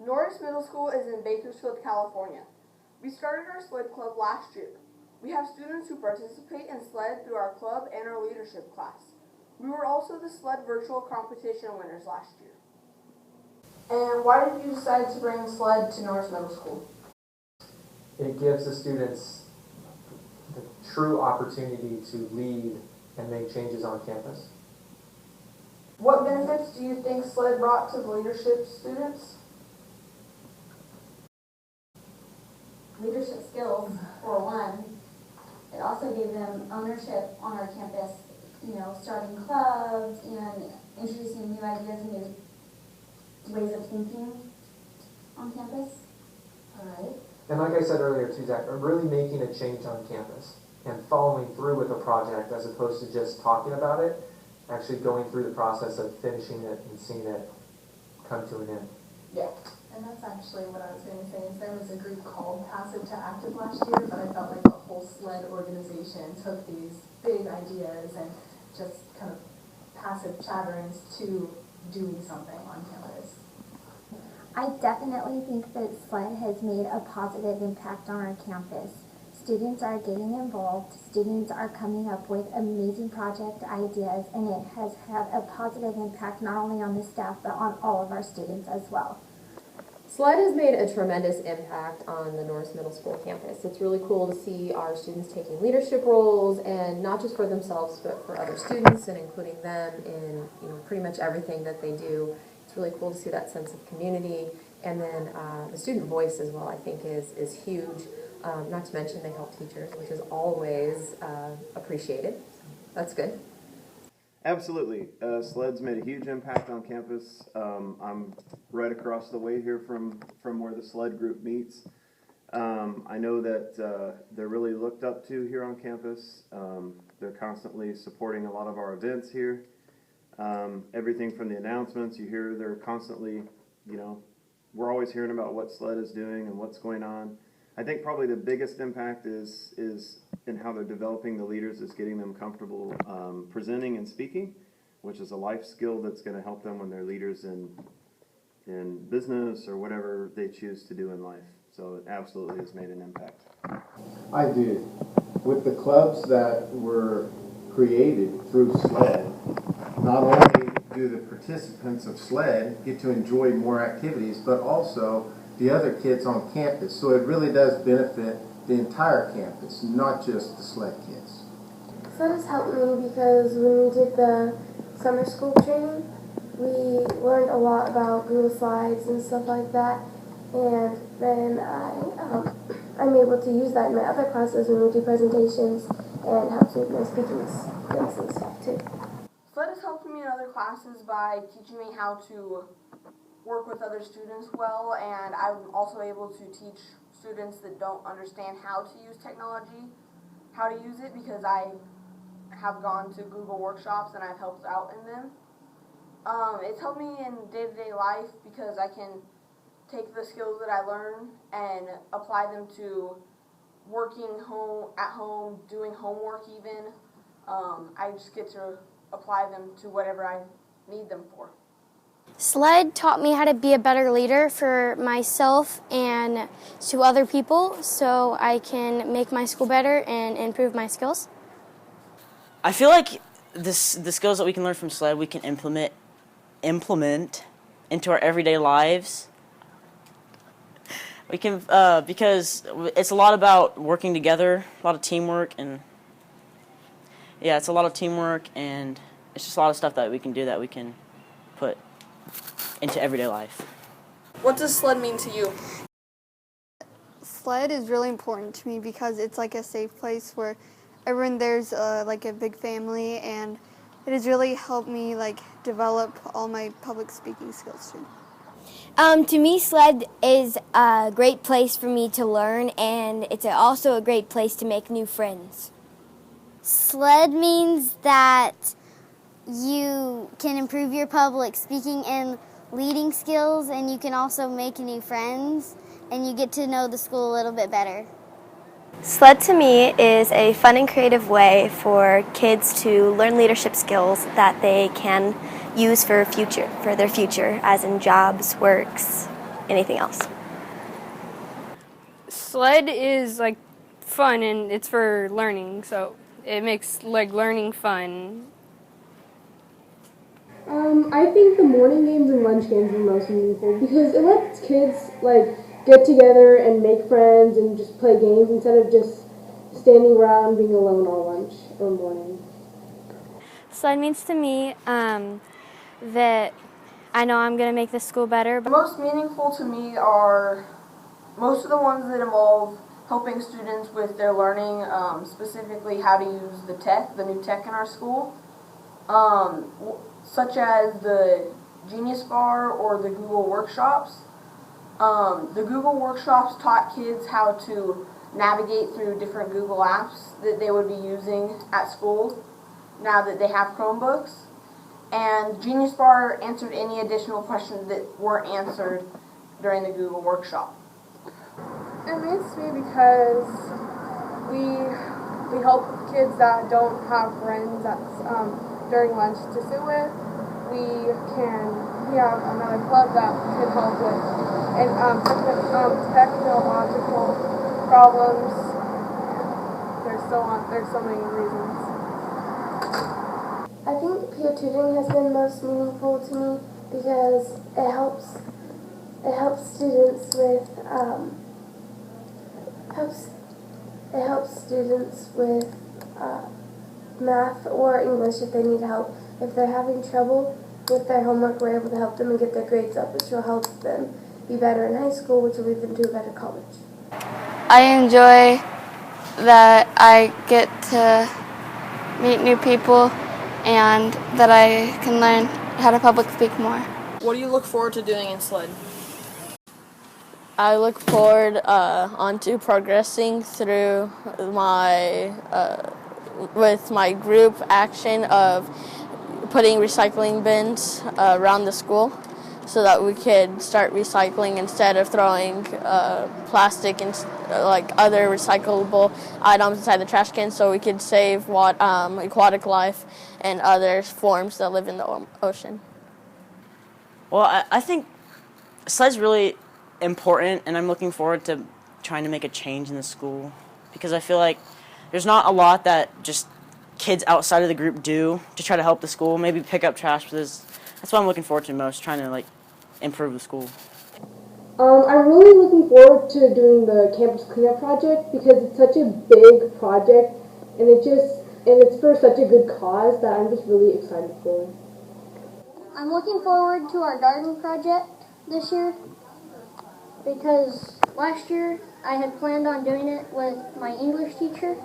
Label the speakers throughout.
Speaker 1: Norris Middle School is in Bakersfield, California. We started our SLED club last year. We have students who participate in SLED through our club and our leadership class. We were also the SLED virtual competition winners last year. And why did you decide to bring SLED to Norris Middle School?
Speaker 2: It gives the students the true opportunity to lead and make changes on campus.
Speaker 1: What benefits do you think SLED brought to the leadership students?
Speaker 3: Leadership skills, for one. It also gave them ownership on our campus, starting clubs and introducing new ideas and new ways of thinking on campus. All right.
Speaker 2: And like I said earlier too, Zach, really making a change on campus and following through with a project as opposed to just talking about it, actually going through the process of finishing it and seeing it come to an end.
Speaker 1: Yeah.
Speaker 4: And that's actually what I was going to say, is there was a group called Passive to Active last year, but I felt like the whole SLED organization took these big ideas and just kind of passive chatterings to doing something on campus.
Speaker 5: I definitely think that SLED has made a positive impact on our campus. Students are getting involved, students are coming up with amazing project ideas, and it has had a positive impact not only on the staff but on all of our students as well.
Speaker 6: SLED has made a tremendous impact on the Norris Middle School campus. It's really cool to see our students taking leadership roles, and not just for themselves but for other students, and including them in pretty much everything that they do. It's really cool to see that sense of community, and then the student voice as well, I think is huge. Not to mention they help teachers, which is always appreciated. That's good.
Speaker 7: Absolutely. SLED's made a huge impact on campus. I'm right across the way here from where the SLED group meets. I know that they're really looked up to here on campus. They're constantly supporting a lot of our events here. Everything from the announcements, you hear they're constantly, we're always hearing about what SLED is doing and what's going on. I think probably the biggest impact is in how they're developing the leaders, is getting them comfortable presenting and speaking, which is a life skill that's going to help them when they're leaders in business or whatever they choose to do in life. So it absolutely has made an impact.
Speaker 8: I do. With the clubs that were created through SLED, not only do the participants of SLED get to enjoy more activities, but also the other kids on campus. So it really does benefit the entire campus, not just the SLED kids.
Speaker 9: SLED has helped me because when we did the summer school training, we learned a lot about Google Slides and stuff like that. And then I'm able to use that in my other classes when we do presentations, and helps with my speaking skills and stuff too.
Speaker 1: SLED has helped me in other classes by teaching me how to work with other students well, and I'm also able to teach students that don't understand how to use technology, how to use it, because I have gone to Google workshops and I've helped out in them. It's helped me in day-to-day life because I can take the skills that I learn and apply them to working at home, doing homework even. I just get to apply them to whatever I need them for.
Speaker 10: SLED taught me how to be a better leader for myself and to other people, so I can make my school better and improve my skills.
Speaker 11: I feel like the skills that we can learn from SLED we can implement into our everyday lives. We can because it's a lot about working together, a lot of teamwork, and it's a lot of teamwork, and it's just a lot of stuff that we can do that we can put into everyday life.
Speaker 1: What does SLED mean to you?
Speaker 12: SLED is really important to me because it's like a safe place where everyone there's like a big family, and it has really helped me develop all my public speaking skills too.
Speaker 13: To me, SLED is a great place for me to learn, and it's also a great place to make new friends.
Speaker 14: SLED means that you can improve your public speaking and leading skills, and you can also make new friends, and you get to know the school a little bit better.
Speaker 15: SLED to me is a fun and creative way for kids to learn leadership skills that they can use for their future, as in jobs, works, anything else.
Speaker 16: SLED is like fun and it's for learning, so it makes like learning fun.
Speaker 17: I think the morning games and lunch games are most meaningful because it lets kids like get together and make friends and just play games instead of just standing around being alone all lunch or morning.
Speaker 18: SLED means to me that I know I'm going to make the school better.
Speaker 1: The most meaningful to me are most of the ones that involve helping students with their learning, specifically how to use the new tech in our school, such as the Genius Bar or the Google Workshops. The Google Workshops taught kids how to navigate through different Google apps that they would be using at school now that they have Chromebooks. And Genius Bar answered any additional questions that weren't answered during the Google Workshop.
Speaker 17: It means to me because we help kids that don't have friends during lunch to sit with. We have another club that can help with technological problems. There's so many reasons.
Speaker 9: I think peer tutoring has been most meaningful to me because it helps students with math or English if they need help. If they're having trouble with their homework, we're able to help them and get their grades up, which will help them be better in high school, which will lead them to a better college.
Speaker 12: I enjoy that I get to meet new people and that I can learn how to public speak more.
Speaker 19: What do you look forward to doing in SLED?
Speaker 20: I look forward onto progressing through with my group action of putting recycling bins around the school so that we could start recycling instead of throwing plastic and like other recyclable items inside the trash can, so we could save aquatic life and other forms that live in the ocean.
Speaker 11: Well, I think SLED's really important, and I'm looking forward to trying to make a change in the school because I feel like there's not a lot that just kids outside of the group do to try to help the school. Maybe pick up trash, but that's what I'm looking forward to most, trying to like improve the school.
Speaker 17: I'm really looking forward to doing the campus cleanup project because it's such a big project and it's for such a good cause that I'm just really excited for it.
Speaker 21: I'm looking forward to our garden project this year because last year I had planned on doing it with my English teacher,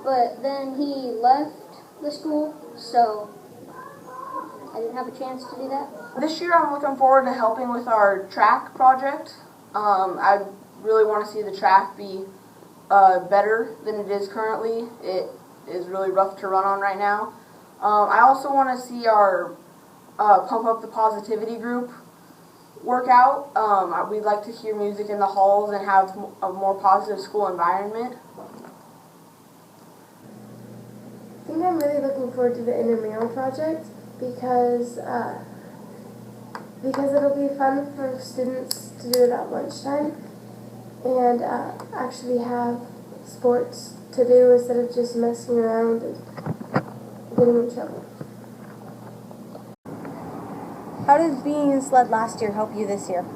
Speaker 21: but then he left the school, so I didn't have a chance to do that.
Speaker 1: This year I'm looking forward to helping with our track project. I really want to see the track be better than it is currently. It is really rough to run on right now. I also want to see our Pump Up the Positivity group work out. We'd like to hear music in the halls and have a more positive school environment.
Speaker 9: I think I'm really looking forward to the intramural project because it'll be fun for students to do it at lunchtime and actually have sports to do instead of just messing around and getting in trouble.
Speaker 22: How did being in SLED last year help you this year?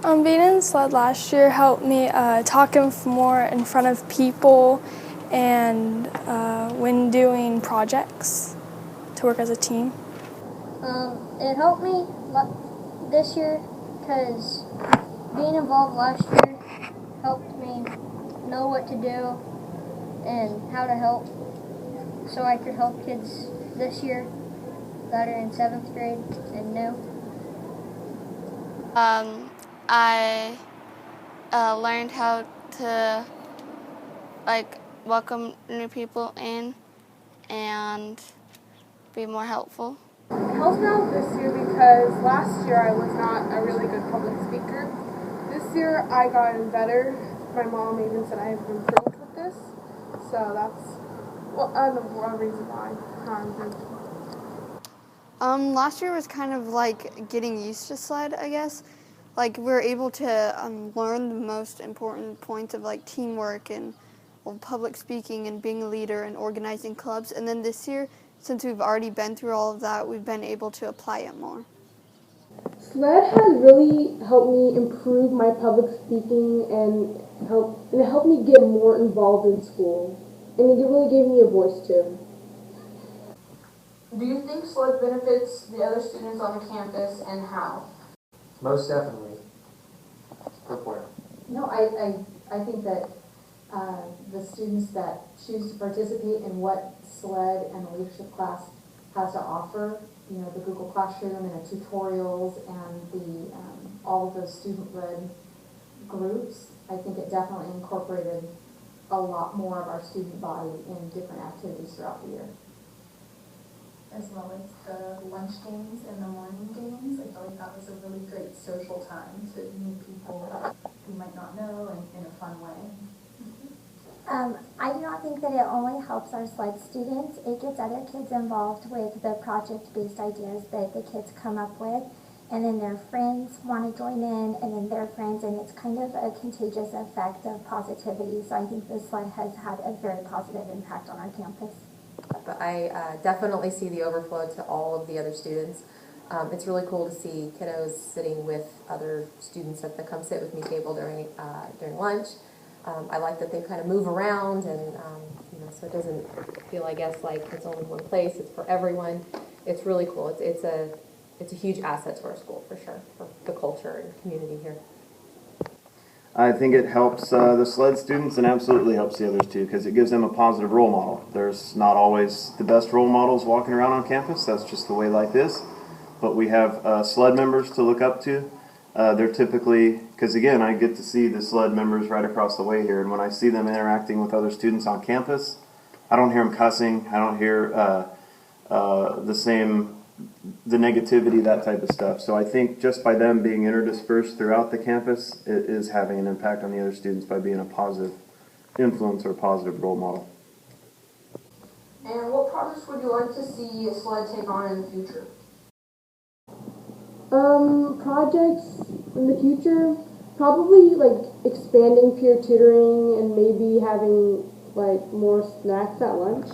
Speaker 23: Being in SLED last year helped me talk more in front of people and when doing projects to work as a team.
Speaker 21: It helped me this year because being involved last year helped me know what to do and how to help so I could help kids this year that are in 7th grade and new.
Speaker 12: I learned how to welcome new people in and be more helpful.
Speaker 17: It helped me out this year because last year I was not a really good public speaker. This year I gotten better. My mom even said I have improved with this, so that's one reason why I improved.
Speaker 12: Last year was kind of like getting used to SLED, I guess. Like we were able to learn the most important points of like teamwork and public speaking and being a leader and organizing clubs. And then this year, since we've already been through all of that, we've been able to apply it more.
Speaker 17: SLED has really helped me improve my public speaking and it helped me get more involved in school. And it really gave me a voice too.
Speaker 1: Do you think SLED benefits the other students on the campus, and how?
Speaker 2: Most definitely.
Speaker 3: No, I think that the students that choose to participate in what SLED and the leadership class has to offer, you know, the Google Classroom and the tutorials and the all of those student-led groups, I think it definitely incorporated a lot more of our student body in different activities throughout the year.
Speaker 4: As well as the lunch games and the morning games. I felt like that was a really great social time to meet people you might not know and in a fun way.
Speaker 5: I do not think that it only helps our SLED students. It gets other kids involved with the project-based ideas that the kids come up with, and then their friends want to join in, and then their friends, and it's kind of a contagious effect of positivity. So I think the SLED has had a very positive impact on our campus.
Speaker 6: But I definitely see the overflow to all of the other students. It's really cool to see kiddos sitting with other students at the come sit with me table during lunch. I like that they kind of move around and you know, so it doesn't feel, I guess, like it's only one place. It's for everyone. It's really cool. It's a huge asset to our school for sure, for the culture and community here.
Speaker 7: I think it helps the SLED students and absolutely helps the others too, because it gives them a positive role model. There's not always the best role models walking around on campus. That's just the way life is. But we have SLED members to look up to. They're typically, because again, I get to see the SLED members right across the way here, and when I see them interacting with other students on campus, I don't hear them cussing. I don't hear the negativity, that type of stuff. So I think just by them being interdispersed throughout the campus, it is having an impact on the other students by being a positive influence or a positive role model.
Speaker 1: And what projects would you like to see SLED take on in the future?
Speaker 17: Projects in the future, probably like expanding peer tutoring and maybe having like more snacks at lunch.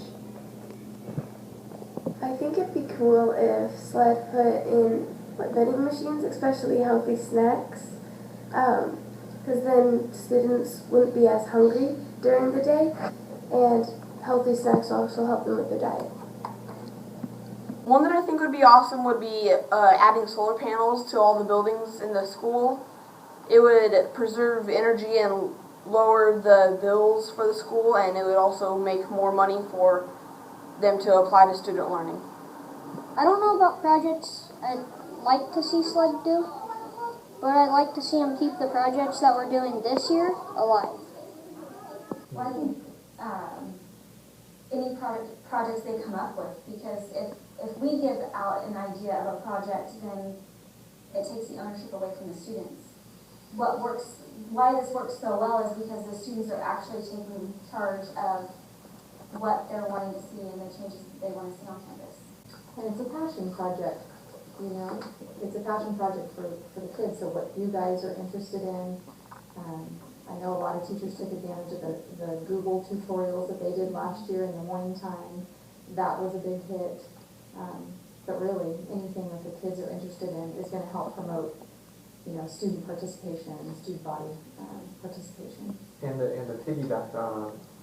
Speaker 9: I think it'd be cool if SLED put in vending machines, especially healthy snacks, because then students wouldn't be as hungry during the day, and healthy snacks also help them with their diet.
Speaker 1: One that I think would be awesome would be adding solar panels to all the buildings in the school. It would preserve energy and lower the bills for the school, and it would also make more money for them to apply to student learning.
Speaker 21: I don't know about projects I'd like to see SLED do, but I'd like to see them keep the projects that we're doing this year alive.
Speaker 3: Well, I think any projects they come up with, because if we give out an idea of a project, then it takes the ownership away from the students. Why this works so well is because the students are actually taking charge of what they're wanting to see and the changes that they want to see on campus. And it's a passion project, you know? It's a passion project for the kids, so what you guys are interested in. I know a lot of teachers took advantage of the Google tutorials that they did last year in the morning time. That was a big hit. But really, anything that the kids are interested in is going to help promote, you know, student participation and student body participation.
Speaker 2: And the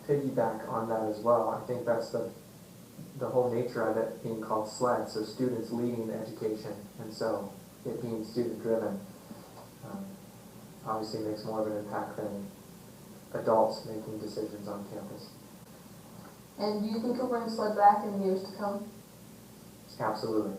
Speaker 2: piggyback on that as well. I think that's the whole nature of it being called SLED, so students leading the education, and so it being student driven obviously makes more of an impact than adults making decisions on campus.
Speaker 1: And do you think you'll bring SLED back in the years to come?
Speaker 2: Absolutely.